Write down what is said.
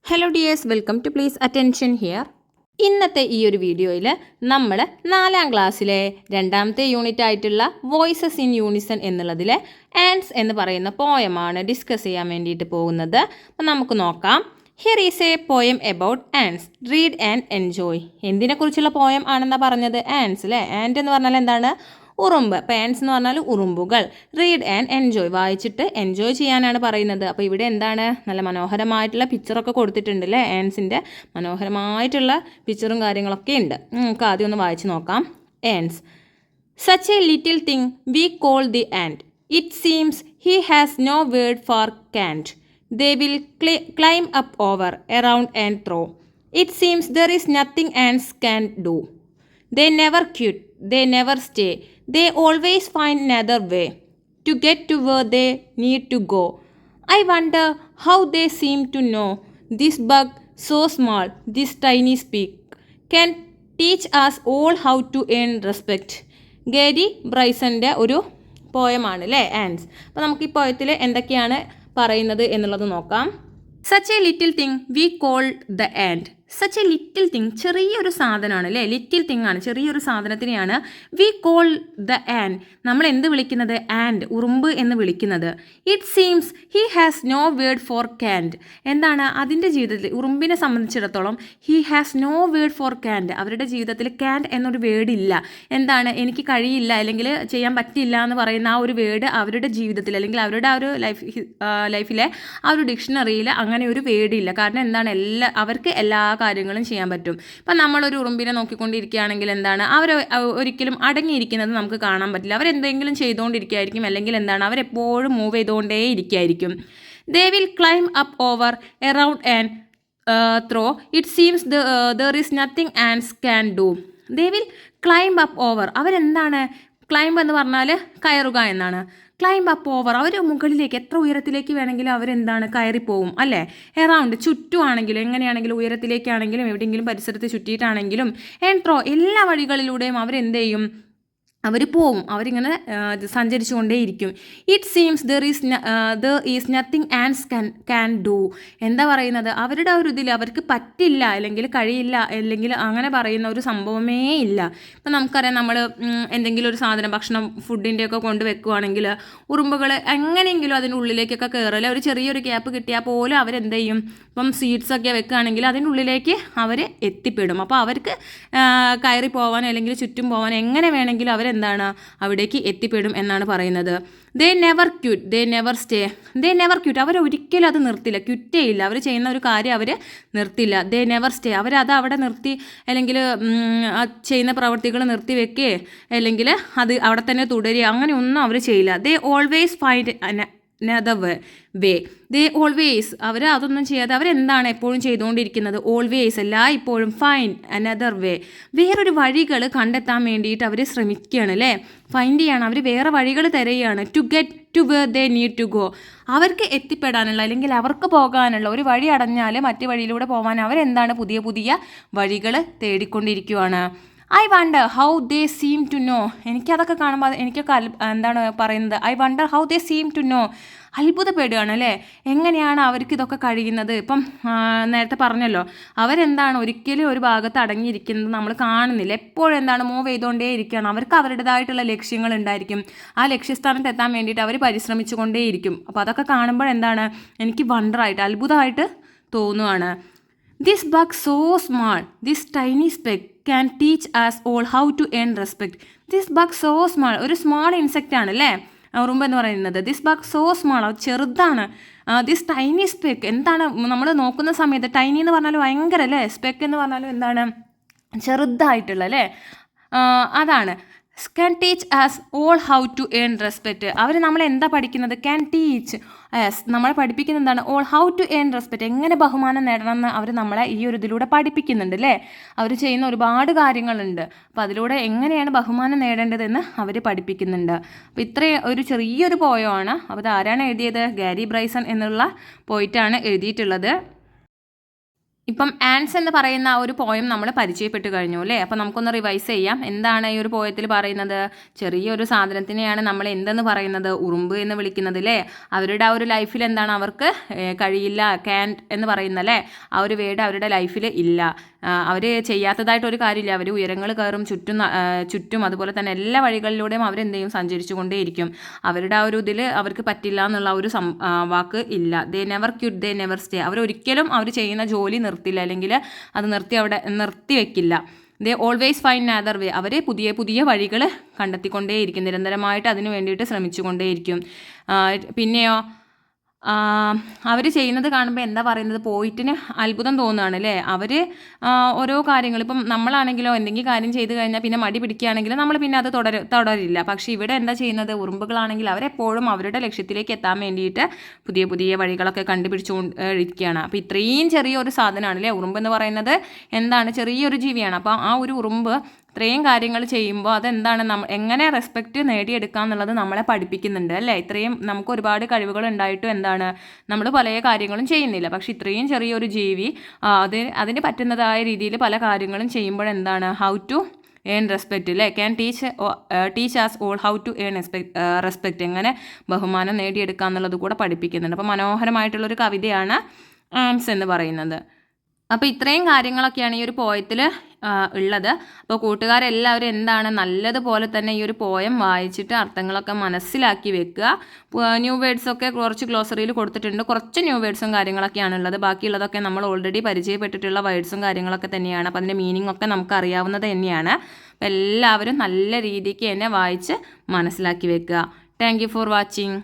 Hello dears, welcome to please attention here. ഇന്നത്തെ ഈ ഒരു വീഡിയോയിൽ നമ്മൾ 4ാം ക്ലാസ്സിലെ 2ാമത്തെ യൂണിറ്റ് ആയിട്ടുള്ള വോയിസസ് ഇൻ യൂണിസൺ എന്നുള്ളതിലെ ആൻഡ്സ് എന്ന് പറയുന്ന പോയമാണ് ഡിസ്കസ് ചെയ്യാൻ വേണ്ടിയിട്ട് പോകുന്നത്. അപ്പം നമുക്ക് നോക്കാം. Here is a poem about ants, read and enjoy. എന്തിനെക്കുറിച്ചുള്ള പോയം ആണെന്നാണ് പറഞ്ഞത്? ആൻഡ്സ് അല്ലേ. ആൻഡ് എന്ന് പറഞ്ഞാൽ എന്താണ്? ഉറുമ്പ്. അപ്പോൾ ആൻഡ്സ് എന്ന് പറഞ്ഞാൽ ഉറുമ്പുകൾ. റീഡ് ആൻഡ് എൻജോയ്, വായിച്ചിട്ട് എൻജോയ് ചെയ്യാനാണ് പറയുന്നത്. അപ്പോൾ ഇവിടെ എന്താണ്? നല്ല മനോഹരമായിട്ടുള്ള പിക്ചറൊക്കെ കൊടുത്തിട്ടുണ്ട് അല്ലേ. ആൻഡ്സിൻ്റെ മനോഹരമായിട്ടുള്ള പിക്ചറും കാര്യങ്ങളൊക്കെ ഉണ്ട്. നമുക്ക് ആദ്യം ഒന്ന് വായിച്ച് നോക്കാം. Ants. Such a little thing we call the ant. It seems he has no word for can't. They will climb up over, around and through. It seems there is nothing ants can do. They never quit, they never stay. They always find another way to get to where they need to go. I wonder how they seem to know. This bug, so small, this tiny speck, can teach us all how to earn respect. Gary ബ്രൈസൻ്റെ ഒരു പോയമാണ് അല്ലേ, ആൻഡ്സ്. അപ്പോൾ നമുക്ക് ഈ പോയത്തിൽ എന്തൊക്കെയാണ് പറയുന്നത് എന്നുള്ളത് നോക്കാം. Such a little thing we call the ant. Such a little thing, ചെറിയൊരു സാധനമാണ് അല്ലേ. ലിറ്റിൽ തിങ് ആണ്, ചെറിയൊരു സാധനത്തിനെയാണ് വി കോൾ ദ ആൻഡ്, നമ്മൾ എന്ത് വിളിക്കുന്നത്? ആൻഡ്, ഉറുമ്പ് എന്ന് വിളിക്കുന്നത്. It seems he has no word for can't. എന്താണ് അതിൻ്റെ ജീവിതത്തിൽ? ഉറുമ്പിനെ സംബന്ധിച്ചിടത്തോളം he has no word for can't, അവരുടെ ജീവിതത്തിൽ കാൻഡ് എന്നൊരു വേർഡ് ഇല്ല. എന്താണ്? എനിക്ക് കഴിയില്ല അല്ലെങ്കിൽ ചെയ്യാൻ പറ്റില്ല എന്ന് പറയുന്ന ആ ഒരു വേർഡ് അവരുടെ ജീവിതത്തിൽ അല്ലെങ്കിൽ അവരുടെ ആ ഒരു ലൈഫിലെ ആ ഒരു ഡിക്ഷണറിയിൽ അങ്ങനെ ഒരു വേർഡ് ഇല്ല. കാരണം എന്താണ്? അവർക്ക് എല്ലാ കാര്യങ്ങളും ചെയ്യാൻ പറ്റും. ഇപ്പം നമ്മളൊരു ഉറുമ്പിനെ നോക്കിക്കൊണ്ടിരിക്കുകയാണെങ്കിൽ എന്താണ്? അവർ ഒരിക്കലും അടങ്ങിയിരിക്കുന്നത് നമുക്ക് കാണാൻ പറ്റില്ല. അവരെന്തെങ്കിലും ചെയ്തുകൊണ്ടിരിക്കുകയായിരിക്കും, അല്ലെങ്കിൽ എന്താണ്? അവരെപ്പോഴും മൂവ് ചെയ്തുകൊണ്ടേ ഇരിക്കുകയായിരിക്കും. They will climb up over, around and throw. It seems there is nothing ants can do. They will climb up over. അവരെന്താണ്? ക്ലൈംബ് എന്ന് പറഞ്ഞാൽ കയറുക എന്നാണ്. ക്ലൈംബ് അപ്പ് ഓവർ, അവർ മുകളിലേക്ക് എത്ര ഉയരത്തിലേക്ക് വേണമെങ്കിലും അവരെന്താണ്? കയറിപ്പോവും അല്ലേ. എറൗണ്ട്, ചുറ്റുമാണെങ്കിലും എങ്ങനെയാണെങ്കിലും ഉയരത്തിലേക്കാണെങ്കിലും എവിടെയെങ്കിലും പരിസരത്ത് ചുറ്റിയിട്ടാണെങ്കിലും ആൻഡ് ത്രോ, എല്ലാ വഴികളിലൂടെയും അവരെന്ത് ചെയ്യും? അവർ പോവും, അവരിങ്ങനെ സഞ്ചരിച്ചു കൊണ്ടേയിരിക്കും. It seems there is nothing ants can do. എന്താ പറയുന്നത്? അവരുടെ ഒരു ഇതിൽ അവർക്ക് പറ്റില്ല അല്ലെങ്കിൽ കഴിയില്ല അല്ലെങ്കിൽ അങ്ങനെ പറയുന്ന ഒരു സംഭവമേ ഇല്ല. ഇപ്പം നമുക്കറിയാം, നമ്മൾ എന്തെങ്കിലും ഒരു സാധനം ഭക്ഷണം ഫുഡിൻ്റെയൊക്കെ കൊണ്ട് വെക്കുകയാണെങ്കിൽ ഉറുമ്പുകൾ എങ്ങനെയെങ്കിലും അതിൻ്റെ ഉള്ളിലേക്കൊക്കെ കയറില്ല. ഒരു ചെറിയൊരു ഗ്യാപ്പ് കിട്ടിയാൽ പോലും അവരെന്ത് ചെയ്യും? ഇപ്പം സീഡ്സൊക്കെ വെക്കുകയാണെങ്കിൽ അതിൻ്റെ ഉള്ളിലേക്ക് അവർ എത്തിപ്പെടും. അപ്പോൾ അവർക്ക് കയറി പോകാനോ അല്ലെങ്കിൽ ചുറ്റും പോകാനോ എങ്ങനെ വേണമെങ്കിലും അവരെന്താണ്? അവിടേക്ക് എത്തിപ്പെടും എന്നാണ് പറയുന്നത്. They never quit, they never stay. They never quit, അവർ ഒരിക്കലും അത് നിർത്തില്ല, ക്വിറ്റേ ഇല്ല. അവർ ചെയ്യുന്ന ഒരു കാര്യം അവർ നിർത്തില്ല. ദേ നെവർ സ്റ്റേ, അവരത് അവിടെ നിർത്തി അല്ലെങ്കിൽ ചെയ്യുന്ന പ്രവൃത്തികൾ നിർത്തി വെക്കുകയെ അല്ലെങ്കിൽ അത് അവിടെ തന്നെ തുടരുക അങ്ങനെയൊന്നും അവർ ചെയ്യില്ല. They always find another way. They always, അവർ അതൊന്നും ചെയ്യാതെ അവരെന്താണ് എപ്പോഴും ചെയ്തുകൊണ്ടിരിക്കുന്നത്? ഓൾവേസ്, ഇപ്പോഴും ഫൈൻഡ് അനദർ വേ, വേറൊരു വഴികൾ കണ്ടെത്താൻ വേണ്ടിയിട്ട് അവർ ശ്രമിക്കുകയാണ് അല്ലേ. ഫൈൻഡ് ചെയ്യാണ്, അവർ വേറെ വഴികൾ തിരയുകയാണ്. To get to where they need to go, അവർക്ക് എത്തിപ്പെടാനുള്ള അല്ലെങ്കിൽ അവർക്ക് പോകാനുള്ള ഒരു വഴി അടഞ്ഞാൽ മറ്റു വഴിയിലൂടെ പോകാൻ അവരെന്താണ്? പുതിയ പുതിയ വഴികൾ തേടിക്കൊണ്ടിരിക്കുകയാണ്. I wonder how they seem to know. എനിക്കതൊക്കെ കാണുമ്പോൾ എനിക്കൊക്കെ എന്താണ് പറയുന്നത്? I wonder how they seem to know, അത്ഭുതപ്പെടുകയാണ് അല്ലേ. എങ്ങനെയാണ് അവർക്ക് ഇതൊക്കെ കഴിയുന്നത്? ഇപ്പം നേരത്തെ പറഞ്ഞല്ലോ, അവരെന്താണ് ഒരിക്കലും ഒരു ഭാഗത്ത് അടങ്ങിയിരിക്കുന്നത് നമ്മൾ കാണുന്നില്ല. എപ്പോഴും എന്താണ്? മൂവ് ചെയ്തുകൊണ്ടേ ഇരിക്കുകയാണ്. അവർക്ക് അവരുടേതായിട്ടുള്ള ലക്ഷ്യങ്ങൾ ഉണ്ടായിരിക്കും. ആ ലക്ഷ്യസ്ഥാനത്ത് എത്താൻ വേണ്ടിയിട്ട് അവർ പരിശ്രമിച്ചു കൊണ്ടേയിരിക്കും. അപ്പോൾ അതൊക്കെ കാണുമ്പോൾ എന്താണ്? എനിക്ക് വണ്ടറായിട്ട് അത്ഭുതമായിട്ട് തോന്നുകയാണ്. This bug so small, this tiny speck can teach us all how to earn respect. This bug so small, ഒരു സ്മോൾ ഇൻസെക്റ്റ് ആണ് അല്ലേ ഉറുമ്പ് എന്ന് പറയുന്നത്. ദിസ് ബഗ് സോ സ്മോൾ, ചെറുതാണ്. ദിസ് ടൈനി സ്പെക്ക്, എന്താണ് നമ്മൾ നോക്കുന്ന സമയത്ത്? ടൈനി എന്ന് പറഞ്ഞാൽ ഭയങ്കര അല്ലേ, സ്പെക്ക് എന്ന് പറഞ്ഞാലും എന്താണ്? ചെറുതായിട്ടുള്ള അല്ലേ, അതാണ്. Can teach us all how to earn respect, അവർ നമ്മൾ എന്താ പഠിക്കുന്നത്? ക്യാൻ ടീച്ച് ആസ്, നമ്മളെ പഠിപ്പിക്കുന്നത് എന്താണ്? All how to earn respect, എങ്ങനെ ബഹുമാനം നേടണം എന്ന് അവർ നമ്മളെ ഈ ഒരു ഇതിലൂടെ പഠിപ്പിക്കുന്നുണ്ട് അല്ലേ. അവർ ചെയ്യുന്ന ഒരുപാട് കാര്യങ്ങളുണ്ട്. അപ്പോൾ അതിലൂടെ എങ്ങനെയാണ് ബഹുമാനം നേടേണ്ടതെന്ന് അവർ പഠിപ്പിക്കുന്നുണ്ട്. അപ്പോൾ ഇത്രയും ഒരു ചെറിയൊരു പോയമാണ്. അപ്പോൾ ഇത് ആരാണ് എഴുതിയത്? ഗാരി ബ്രൈസൺ എന്നുള്ള പോയിട്ടാണ് എഴുതിയിട്ടുള്ളത്. ഇപ്പം ആൻസ് എന്ന് പറയുന്ന ഒരു പോയം നമ്മൾ പരിചയപ്പെട്ട് കഴിഞ്ഞു അല്ലേ. അപ്പോൾ നമുക്കൊന്ന് റിവൈസ് ചെയ്യാം. എന്താണ് ഈ ഒരു പോയത്തിൽ പറയുന്നത്? ചെറിയൊരു സാധനത്തിനെയാണ് നമ്മൾ എന്തെന്ന് പറയുന്നത്? ഉറുമ്പ് എന്ന് വിളിക്കുന്നത് അല്ലേ. അവരുടെ ആ ഒരു ലൈഫിൽ എന്താണ്, അവർക്ക് കഴിയില്ല, ക്യാൻറ്റ് എന്ന് പറയുന്നല്ലേ, ആ ഒരു വേർഡ് അവരുടെ ലൈഫിൽ ഇല്ല. അവർ ചെയ്യാത്തതായിട്ടൊരു കാര്യമില്ല. അവർ ഉയരങ്ങൾ കയറും, ചുറ്റും അതുപോലെ തന്നെ എല്ലാ വഴികളിലൂടെയും അവരെന്ത് ചെയ്യും, സഞ്ചരിച്ചു കൊണ്ടേയിരിക്കും. അവരുടെ ആ ഒരു ഇതിൽ അവർക്ക് പറ്റില്ല എന്നുള്ള ഒരു വാക്ക് ഇല്ല. ദേ never quit, they never stay. അവരൊരിക്കലും അവർ ചെയ്യുന്ന ജോലി നിർത്തില്ല, അല്ലെങ്കിൽ അത് നിർത്തി വെക്കില്ല. ദേ ഓൾവേസ് ഫൈൻഡ് അദർ വേ. അവർ പുതിയ പുതിയ വഴികൾ കണ്ടെത്തിക്കൊണ്ടേയിരിക്കും, നിരന്തരമായിട്ട് അതിന് വേണ്ടിയിട്ട് ശ്രമിച്ചുകൊണ്ടേയിരിക്കും. പിന്നെയോ അവർ ചെയ്യുന്നത് കാണുമ്പോൾ എന്താ പറയുന്നത്, പോയിട്ടിന് അത്ഭുതം തോന്നുകയാണ് അല്ലേ. അവർ ഓരോ കാര്യങ്ങൾ, ഇപ്പം നമ്മളാണെങ്കിലോ എന്തെങ്കിലും കാര്യം ചെയ്ത് കഴിഞ്ഞാൽ പിന്നെ മടി പിടിക്കുകയാണെങ്കിൽ നമ്മൾ പിന്നെ അത് തുടരില്ല. പക്ഷേ ഇവിടെ എന്താ ചെയ്യുന്നത്, ഉറുമ്പുകളാണെങ്കിൽ അവരെപ്പോഴും അവരുടെ ലക്ഷ്യത്തിലേക്ക് എത്താൻ വേണ്ടിയിട്ട് പുതിയ പുതിയ വഴികളൊക്കെ കണ്ടുപിടിച്ചുകൊണ്ടിരിക്കുകയാണ്. അപ്പോൾ ഇത്രയും ചെറിയൊരു സാധനമാണ് അല്ലേ ഉറുമ്പ് എന്ന് പറയുന്നത്. എന്താണ്, ചെറിയൊരു ജീവിയാണ്. അപ്പോൾ ആ ഒരു ഉറുമ്പ് ഇത്രയും കാര്യങ്ങൾ ചെയ്യുമ്പോൾ അതെന്താണ്, എങ്ങനെ റെസ്പെക്റ്റ് നേടിയെടുക്കുക എന്നുള്ളത് നമ്മളെ പഠിപ്പിക്കുന്നുണ്ട് അല്ലേ. ഇത്രയും നമുക്ക് ഒരുപാട് കഴിവുകൾ ഉണ്ടായിട്ടും എന്താണ്, നമ്മൾ പല കാര്യങ്ങളും ചെയ്യുന്നില്ല. പക്ഷെ ഇത്രയും ചെറിയൊരു ജീവി അതിന് പറ്റുന്നതായ രീതിയിൽ പല കാര്യങ്ങളും ചെയ്യുമ്പോഴെന്താണ്, ഹൗ ടു ഏൺ റെസ്പെക്റ്റ് അല്ലേ. Can teach us all how to earn respect, എങ്ങനെ ബഹുമാനം നേടിയെടുക്കുക എന്നുള്ളത് കൂടെ പഠിപ്പിക്കുന്നുണ്ട്. അപ്പോൾ മനോഹരമായിട്ടുള്ളൊരു കവിതയാണ് ആൻസ് എന്ന് പറയുന്നത്. അപ്പോൾ ഇത്രയും കാര്യങ്ങളൊക്കെയാണ് ഈ ഒരു പോയത്തിൽ ഉള്ളത്. അപ്പോൾ കൂട്ടുകാരെല്ലാവരും എന്താണ്, നല്ലതുപോലെ തന്നെ ഈ ഒരു പോയം വായിച്ചിട്ട് അർത്ഥങ്ങളൊക്കെ മനസ്സിലാക്കി വെക്കുക. ന്യൂ വേർഡ്സൊക്കെ കുറച്ച് ഗ്ലോസറിയിൽ കൊടുത്തിട്ടുണ്ട്. കുറച്ച് ന്യൂ വേർഡ്സും കാര്യങ്ങളൊക്കെയാണ് ഉള്ളത്. ബാക്കിയുള്ളതൊക്കെ നമ്മൾ ഓൾറെഡി പരിചയപ്പെട്ടിട്ടുള്ള വേർഡ്സും കാര്യങ്ങളൊക്കെ തന്നെയാണ്. അപ്പോൾ അതിൻ്റെ മീനിങ് ഒക്കെ നമുക്ക് അറിയാവുന്നത് തന്നെയാണ്. അപ്പോൾ എല്ലാവരും നല്ല രീതിക്ക് തന്നെ വായിച്ച് മനസ്സിലാക്കി വെക്കുക. Thank you for watching.